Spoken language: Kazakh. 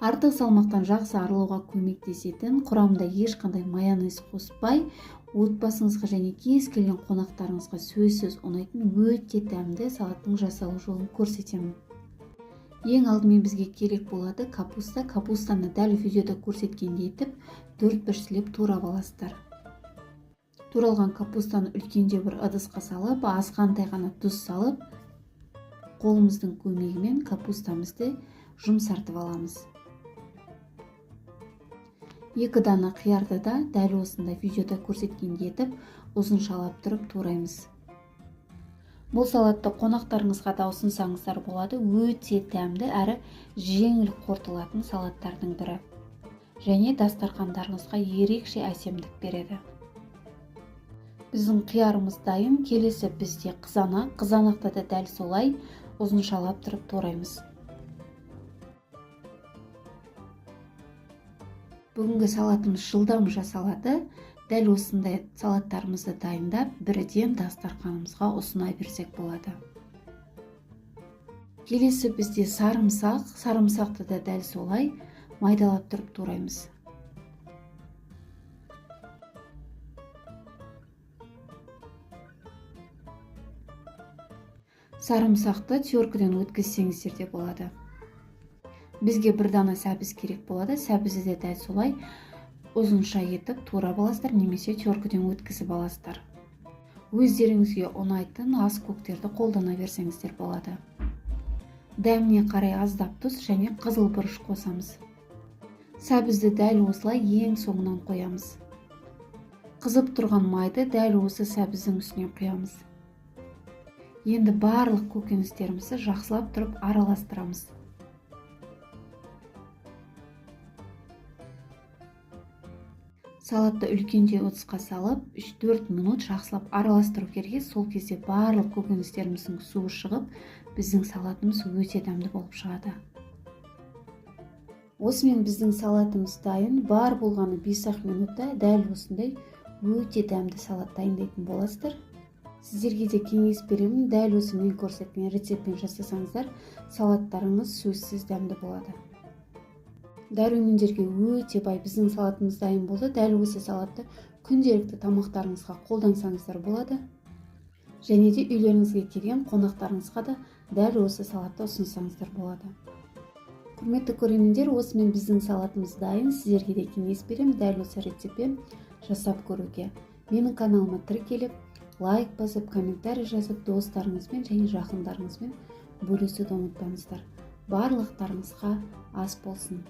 Артық салмақтан жақсы арылуға көмектесетін, құрамында ешқандай майонез қоспай, отбасыңызға және кез келген қонақтарыңызға сөзсіз ұнайтын өте дәмді салаттың жасалу жолын көрсетемін. Ең алдымен бізге керек болады капуста. Капустаны дәл видеода көрсеткендей етіп 4-1 сілеп турап аласыздар. Туралған капустаны үлкенде бір ыдысқа салып, азғантай ғана тұз салып, қолымыздың көмегімен капустамызды жұмсартып аламыз. 2 дана қиярды да дәл осындай видеода көрсеткендей етіп ұзыншалап тұрып тураймыз. Бұл салатты қонақтарыңызға да ұсынсаңыздар болады. Өте дәмді әрі жеңіл қорытылатын салаттардың бірі. Және дастархандарыңызға ерекше әсемдік береді. Біздің қиярымыз дайын. Келесі бізде қызанақ. Қызанақты да дәл солай ұзыншалап тұрып тураймыз. Бүгінгі салатымыз жылдам жасалады. Дәл осындай салаттарымызды дайындап, бірден дастарханымызға ұсына берсек болады. Келесі бізде сарымсақ. Сарымсақты да дәл солай майдалап тұрып тураймыз. Сарымсақты теркіден өткізсеңіздер де болады. Бізге 1 дана сәбіз керек болады. Сәбізді де дәл солай ұзынша етіп турап аласыздар, немесе теркіден өткізіп аласыздар. Өздеріңізге ұнайтын ас көктерді қолдана берсеңіздер болады. Дәміне қарай аздап тұз және қызыл бұрыш қосамыз. Сәбізді дәл осылай ең соңынан қоямыз. Қызып тұрған майды дәл осы сәбіздің үстіне құямыз. Енді барлық көкөністерімізді жақсылап тұрып араластырамыз. Салатты үлкенде ыдысқа салып, 3-4 минут жақсылап араластыру керек. Сол кезде барлық көкөністеріміздің суы шығып, біздің салатымыз өте дәмді болып шығады. Осымен біздің салатымыз дайын. Бар болғаны 5-ақ минутта дәл осындай өте дәмді салат дайындайтын боласыздар. Сіздерге де кеңес беремін. Дәл осы мен көрсеткен рецептпен жасасаңыздар, салаттарыңыз сөзсіз дәмді болады. Дәрумендерге өте бай біздің салатымыз дайын болды. Дәл осы салатты күнделікті тамақтарыңызға қолдансаңыздар болады. Және де үйлеріңізге келген қонақтарыңызға да дәл осы салатты ұсынсаңыздар болады. Құрметті көрермендер, осымен біздің салатымыз дайын. Сіздерге де кеңес беремін дәл осы рецептпен жасап көруге. Менің каналыма тіркеліп, лайк басып, комментарий жазып, достарыңызбен және жақындарыңызбен бөлісуді ұмытпаңыздар. Барлықтарыңызға ас болсын.